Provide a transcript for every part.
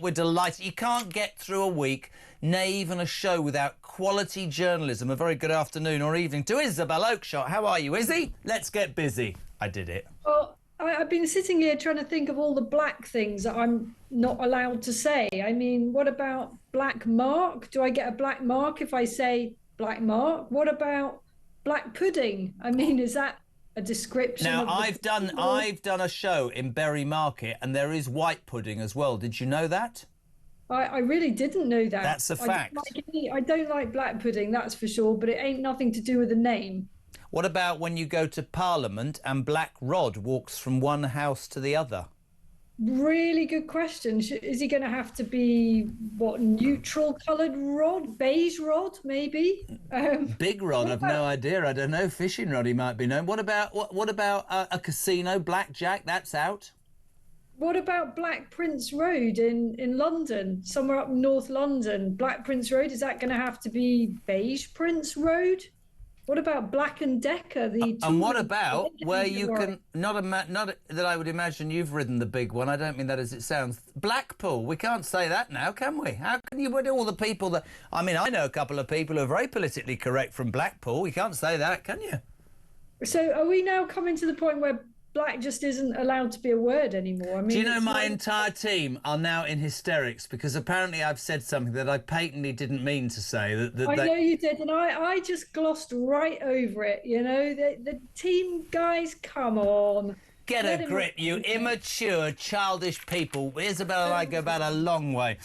we're delighted. You can't get through a week, nay, even a show, without quality journalism. A very good afternoon or evening to Isabel Oakeshott. How are you, Izzy? Let's get busy. I did it. Well, I've been sitting here trying to think of all the black things that I'm not allowed to say. I mean, what about black mark? Do I get a black mark if I say black mark? What about black pudding? I mean, is that a description? Now, I've done a show in Bury Market, and there is white pudding as well. Did you know that? I really didn't know that. That's a fact. I don't like black pudding, that's for sure, but it ain't nothing to do with the name. What about when you go to Parliament and Black Rod walks from one house to the other? Really good question. Is he going to have to be, what, neutral coloured rod? Beige rod, maybe? Big rod, I've no idea. I don't know. Fishing rod, he might be known. What about a casino, blackjack? That's out. What about Black Prince Road in London, somewhere up North London? Black Prince Road, is that going to have to be Beige Prince Road? What about Black and Decker? And what about where you can not that I would imagine you've ridden the big one. I don't mean that as it sounds. Blackpool. We can't say that now, can we? How can you with all the people that? I mean, I know a couple of people who are very politically correct from Blackpool. You can't say that, can you? So are we now coming to the point where black just isn't allowed to be a word anymore? I mean, do you know my entire team are now in hysterics because apparently I've said something that I patently didn't mean to say. I know you did, and I just glossed right over it. You know, the team guys, come on. Get a grip, you immature, childish people. Isabel and I go back a long way.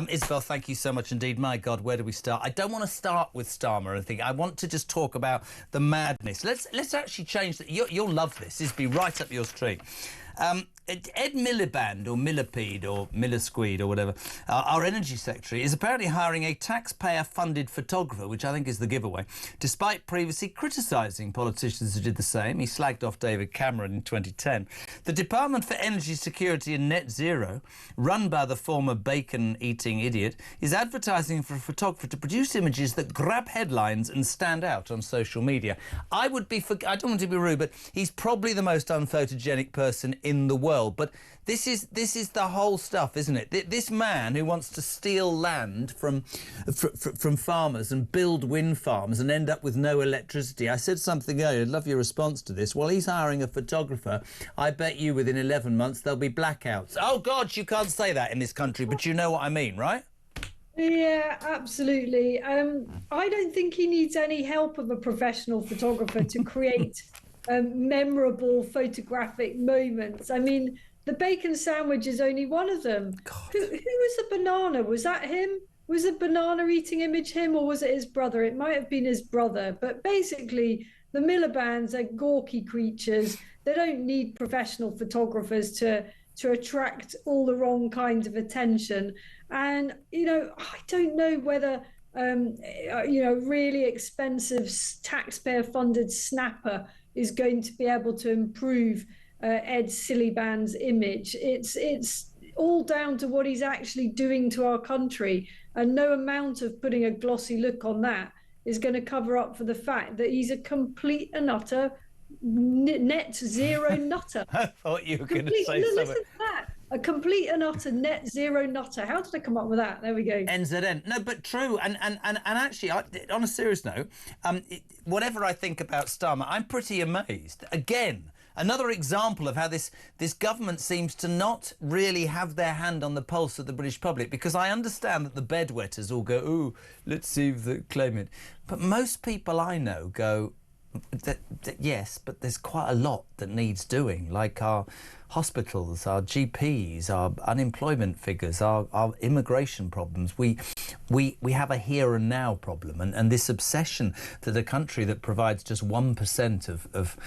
Isabel, thank you so much indeed. My God, where do we start? I don't want to start with Starmer and think. I want to just talk about the madness. Let's actually change that. You'll love this. This will be right up your street. Ed Miliband, or Millipede, or Millisqueed, or whatever, our Energy Secretary, is apparently hiring a taxpayer-funded photographer, which I think is the giveaway, despite previously criticising politicians who did the same. He slagged off David Cameron in 2010. The Department for Energy Security and Net Zero, run by the former bacon-eating idiot, is advertising for a photographer to produce images that grab headlines and stand out on social media. I don't want to be rude, but he's probably the most unphotogenic person in the world. But this is the whole stuff, isn't it? This man who wants to steal land from farmers and build wind farms and end up with no electricity. I said something earlier. I'd love your response to this. Well, he's hiring a photographer. I bet you within 11 months there'll be blackouts. Oh God, you can't say that in this country, but you know what I mean, right? Yeah, absolutely. I don't think he needs any help of a professional photographer to create memorable photographic moments. I mean, the bacon sandwich is only one of them. Who was the banana? Was that him? Was the banana eating image him, or was it his brother? It might have been his brother. But basically, the Milibands are gawky creatures. They don't need professional photographers to attract all the wrong kinds of attention. And, you know, I don't know whether really expensive taxpayer-funded snapper is going to be able to improve Ed Miliband's image. It's all down to what he's actually doing to our country, and no amount of putting a glossy look on that is going to cover up for the fact that he's a complete and utter net zero nutter. I thought you were going to say something. Listen to that. A complete and utter net zero nutter. How did I come up with that? There we go. NZN. No, but true. And actually, on a serious note, whatever I think about Starmer, I'm pretty amazed. Again, another example of how this government seems to not really have their hand on the pulse of the British public, because I understand that the bedwetters all go, ooh, let's see if they claim it. But most people I know go, yes, but there's quite a lot that needs doing, like our hospitals, our GPs, our unemployment figures, our immigration problems. We have a here and now problem, and this obsession that a country that provides just 1% of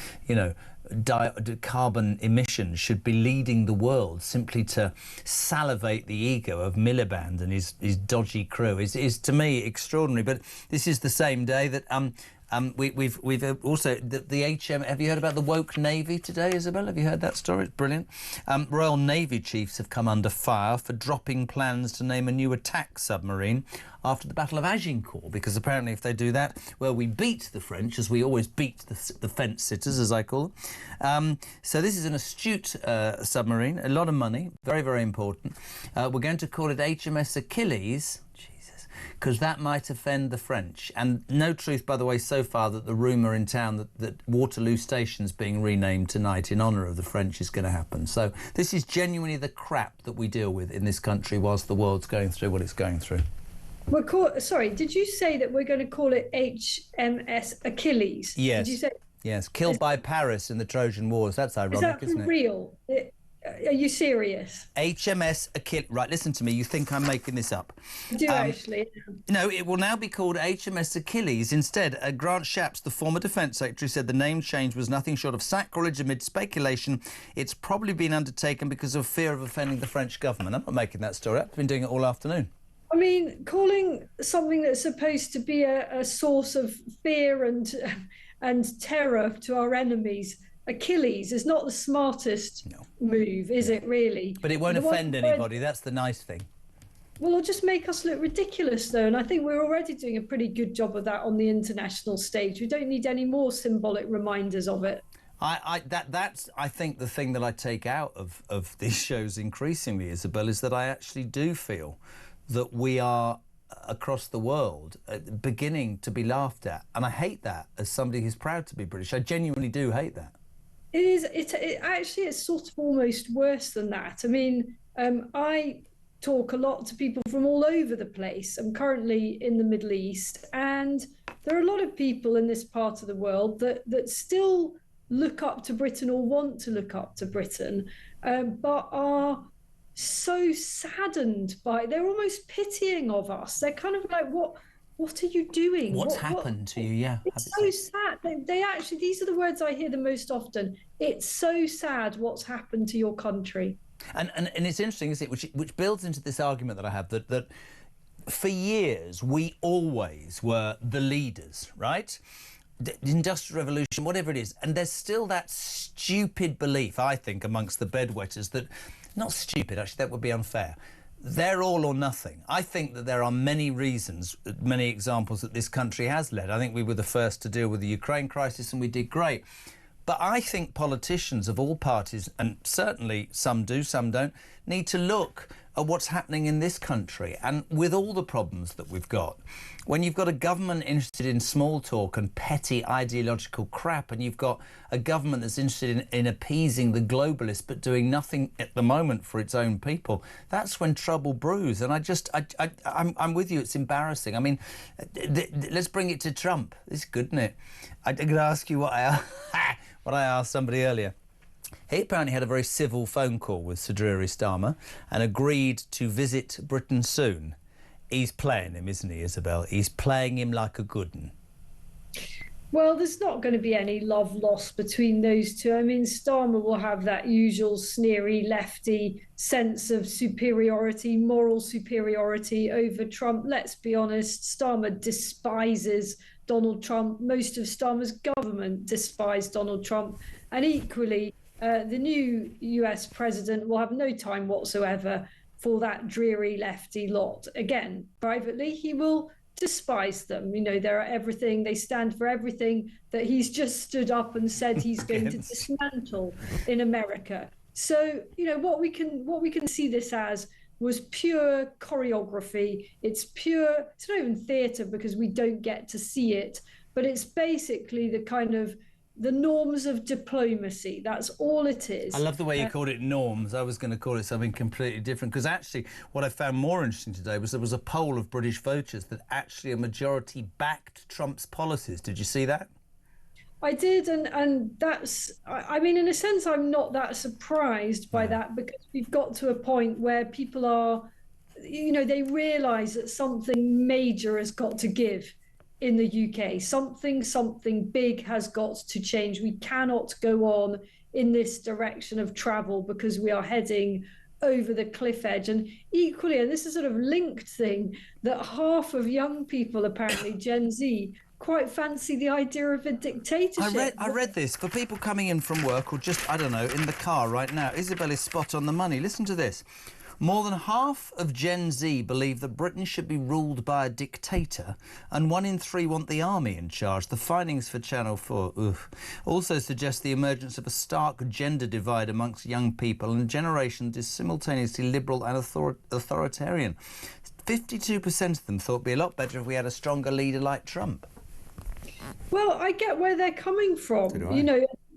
carbon emissions should be leading the world simply to salivate the ego of Miliband and his dodgy crew is to me extraordinary. But this is the same day that We've also the HM. Have you heard about the woke Navy today, Isabel? Have you heard that story? It's brilliant. Royal Navy chiefs have come under fire for dropping plans to name a new attack submarine after the Battle of Agincourt, because apparently if they do that, well, we beat the French, as we always beat the fence-sitters, as I call them. So this is an astute submarine, a lot of money, very, very important. We're going to call it HMS Achilles, because that might offend the French. And no truth, by the way, so far that the rumour in town that Waterloo Station's being renamed tonight in honour of the French is going to happen. So this is genuinely the crap that we deal with in this country whilst the world's going through what it's going through. Sorry, did you say that we're going to call it HMS Achilles? Yes. Did you say? Yes, killed by Paris in the Trojan Wars. That's ironic, isn't it? Is that for real? Are you serious? HMS Achilles. Right, listen to me. You think I'm making this up? I do actually. No, it will now be called HMS Achilles. Instead, Grant Shapps, the former Defence Secretary, said the name change was nothing short of sacrilege amid speculation. It's probably been undertaken because of fear of offending the French government. I'm not making that story up. I've been doing it all afternoon. I mean, calling something that's supposed to be a source of fear and terror to our enemies Achilles is not the smartest move, is it really? But it won't offend anybody, that's the nice thing. Well, it'll just make us look ridiculous, though, and I think we're already doing a pretty good job of that on the international stage. We don't need any more symbolic reminders of it. That's I think the thing that I take out of these shows increasingly, Isabel, is that I actually do feel that we are across the world beginning to be laughed at, and I hate that as somebody who's proud to be British. I genuinely do hate that. It is. It's sort of almost worse than that. I mean, I talk a lot to people from all over the place. I'm currently in the Middle East, and there are a lot of people in this part of the world that still look up to Britain or want to look up to Britain, but are so saddened by, they're almost pitying of us. They're kind of like, what are you doing? What's happened to you? Yeah. It's so sad. They actually, these are the words I hear the most often. It's so sad what's happened to your country. And it's interesting, isn't it? Which builds into this argument that I have that for years we always were the leaders, right? The Industrial Revolution, whatever it is, and there's still that stupid belief, I think, amongst the bedwetters that, not stupid, actually, that would be unfair. They're all or nothing. I think that there are many reasons, many examples that this country has led. I think we were the first to deal with the Ukraine crisis and we did great. But I think politicians of all parties, and certainly some do, some don't, need to look at what's happening in this country. And with all the problems that we've got, when you've got a government interested in small talk and petty ideological crap, and you've got a government that's interested in appeasing the globalists but doing nothing at the moment for its own people, that's when trouble brews. And I'm with you, it's embarrassing. I mean, let's bring it to Trump. It's good, isn't it? I'm going to ask you what I asked somebody earlier. He apparently had a very civil phone call with Sir Drury Starmer and agreed to visit Britain soon. He's playing him, isn't he, Isabel? He's playing him like a good one. Well, there's not going to be any love lost between those two. I mean, Starmer will have that usual sneery lefty sense of superiority, moral superiority over Trump. Let's be honest, Starmer despises Donald Trump. Most of Starmer's government despise Donald Trump. And equally, the new US president will have no time whatsoever for that dreary lefty lot. Again, privately, he will despise them. You know, they stand for everything that he's just stood up and said he's going to dismantle in America. So, you know, what we can see this as was pure choreography. It's not even theatre because we don't get to see it, but it's basically the norms of diplomacy. That's all it is. I love the way you called it norms. I was going to call it something completely different, because actually what I found more interesting today was there was a poll of British voters that actually a majority backed Trump's policies. Did you see that? I did, and that's, I mean, in a sense, I'm not that surprised by that, because we've got to a point where people are, you know, they realise that something major has got to give in the UK. Something big has got to change. We cannot go on in this direction of travel because we are heading over the cliff edge. And equally, and this is sort of linked thing, that half of young people, apparently Gen Z, quite fancy the idea of a dictatorship. I read this for people coming in from work or just, I don't know, in the car right now. Isabel is spot on the money. Listen to this. More than half of Gen Z believe that Britain should be ruled by a dictator, and 1 in 3 want the army in charge. The findings for Channel 4 also suggest the emergence of a stark gender divide amongst young people and a generation that is simultaneously liberal and authoritarian. 52% of them thought it'd be a lot better if we had a stronger leader like Trump. Well, I get where they're coming from.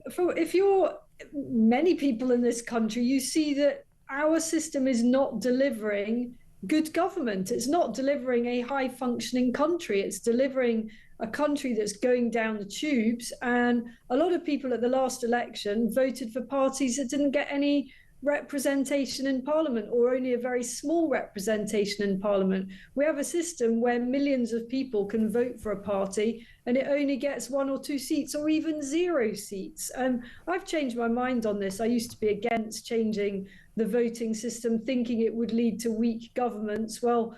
If you're many people in this country, you see that our system is not delivering good government. It's not delivering a high functioning country. It's delivering a country that's going down the tubes. And a lot of people at the last election voted for parties that didn't get any representation in Parliament, or only a very small representation in Parliament. We have a system where millions of people can vote for a party and it only gets 1 or 2 seats, or even 0 seats. And I've changed my mind on this. I used to be against changing the voting system, thinking it would lead to weak governments. Well,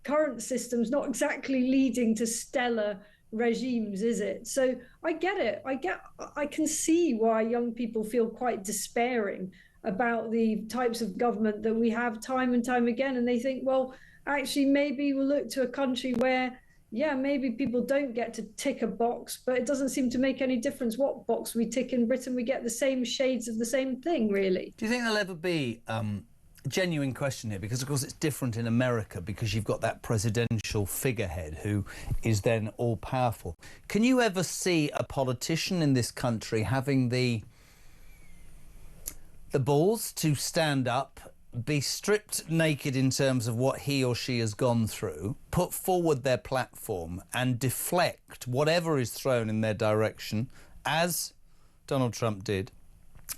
current system's not exactly leading to stellar regimes, is it? So I get it. I can see why young people feel quite despairing about the types of government that we have time and time again. And they think, well, actually, maybe we'll look to a country where, maybe people don't get to tick a box, but it doesn't seem to make any difference what box we tick in Britain. We get the same shades of the same thing, really. Do you think there'll ever be a genuine question here? Because, of course, it's different in America because you've got that presidential figurehead who is then all-powerful. Can you ever see a politician in this country having the balls to stand up, be stripped naked in terms of what he or she has gone through, put forward their platform and deflect whatever is thrown in their direction, as Donald Trump did?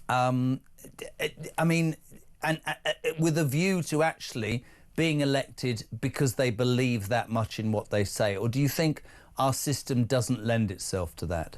With a view to actually being elected because they believe that much in what they say? Or do you think our system doesn't lend itself to that?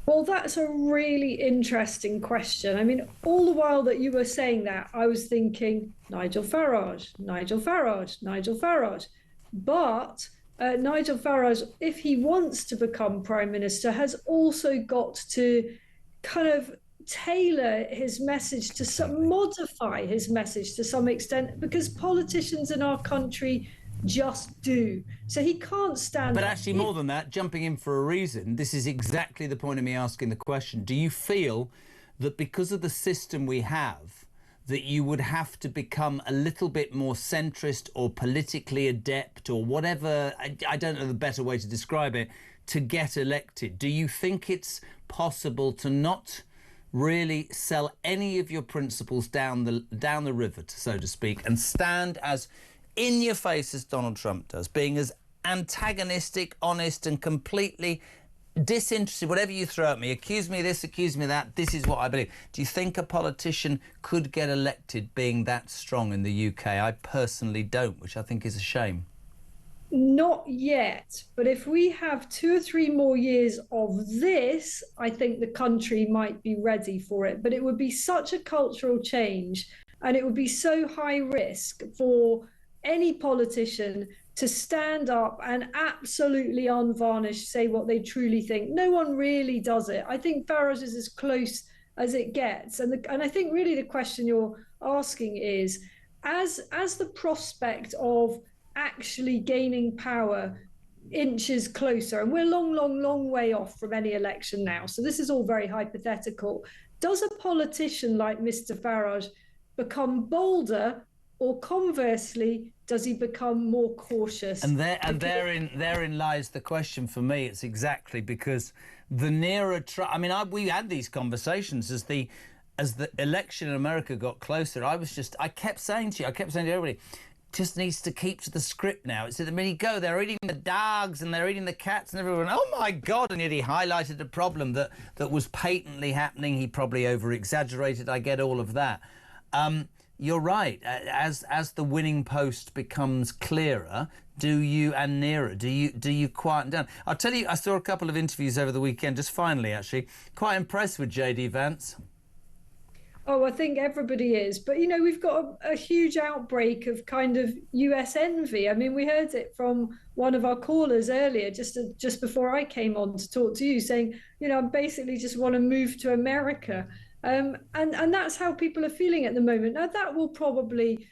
Well, that's a really interesting question. I mean, all the while that you were saying that, I was thinking Nigel Farage, Nigel Farage, Nigel Farage. But Nigel Farage, if he wants to become Prime Minister, has also got to kind of tailor his message to modify his message to some extent, because politicians in our country just do. So he can't stand. But actually, more than that, jumping in for a reason, this is exactly the point of me asking the question. Do you feel that because of the system we have, that you would have to become a little bit more centrist or politically adept or whatever, I don't know the better way to describe it, to get elected? Do you think it's possible to not really sell any of your principles down the river, so to speak, and stand as in your face as Donald Trump does, being as antagonistic, honest and completely disinterested, whatever you throw at me, accuse me of this, accuse me of that, this is what I believe? Do you think a politician could get elected being that strong in the UK? I personally don't, which I think is a shame. Not yet, but if we have 2 or 3 more years of this, I think the country might be ready for it. But it would be such a cultural change, and it would be so high risk for any politician to stand up and absolutely unvarnished say what they truly think. No one really does it. I think Farage is as close as it gets. And I think really the question you're asking is, as the prospect of actually gaining power inches closer, and we're long way off from any election now, so this is all very hypothetical, does a politician like Mr. Farage become bolder, or conversely, does he become more cautious? And therein lies the question for me. It's exactly because the nearer Trump, we had these conversations as the election in America got closer. I kept saying to everybody, just needs to keep to the script now. It's at the minute go, they're eating the dogs and they're eating the cats, and everyone, oh my God, and yet he highlighted a problem that was patently happening. He probably over-exaggerated. I get all of that. You're right. As the winning post becomes clearer, and nearer, do you quieten down? I'll tell you, I saw a couple of interviews over the weekend, just finally, actually. Quite impressed with J.D. Vance. Oh, I think everybody is. But, you know, we've got a huge outbreak of kind of US envy. I mean, we heard it from one of our callers earlier, just before I came on to talk to you, saying, you know, I basically just want to move to America. And that's how people are feeling at the moment. Now, that will probably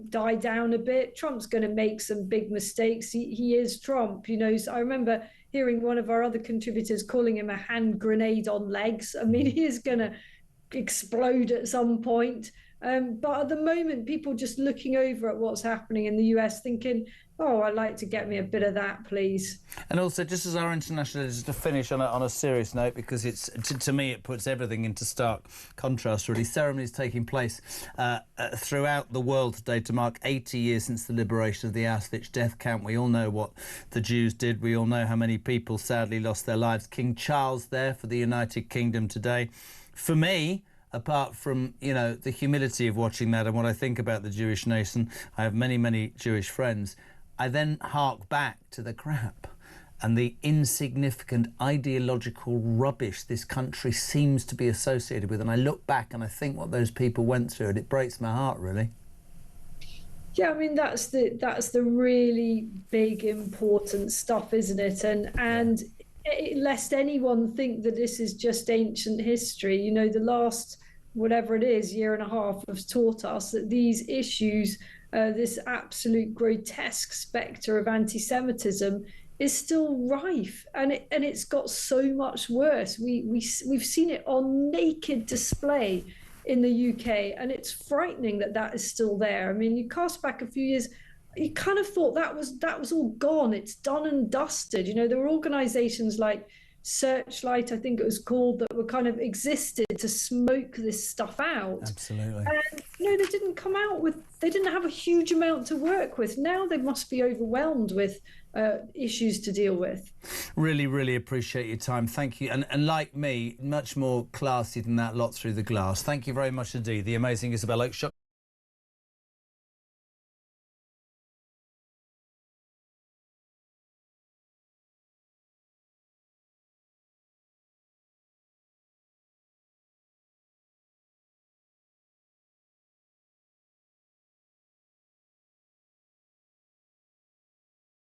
die down a bit. Trump's going to make some big mistakes. He is Trump, you know. So I remember hearing one of our other contributors calling him a hand grenade on legs. I mean, he is going to explode at some point. But at the moment, people just looking over at what's happening in the US thinking, oh, I'd like to get me a bit of that, please. And also, just as our international is to finish on a serious note, because it's to me it puts everything into stark contrast, really. Ceremonies taking place throughout the world today to mark 80 years since the liberation of the Auschwitz death camp. We all know what the Jews did. We all know how many people sadly lost their lives. King Charles there for the United Kingdom today. For me, apart from, you know, the humility of watching that and what I think about the Jewish nation, I have many, many Jewish friends. I then hark back to the crap and the insignificant ideological rubbish this country seems to be associated with. And I look back and I think what those people went through, and it breaks my heart, really. Yeah, I mean, that's the really big, important stuff, isn't it? And lest anyone think that this is just ancient history, you know, the last, whatever it is, year and a half has taught us that these issues, this absolute grotesque spectre of anti-Semitism is still rife, and it's got so much worse. We've seen it on naked display in the UK, and it's frightening that is still there. I mean, you cast back a few years, you kind of thought that was all gone. It's done and dusted. You know, there were organizations like Searchlight, I think it was called, that were kind of existed to smoke this stuff out. Absolutely. And, you know, they didn't have a huge amount to work with. Now they must be overwhelmed with issues to deal with. Really, really appreciate your time. Thank you. And like me, much more classy than that lot through the glass. Thank you very much indeed. The amazing Isabel Oakeshott.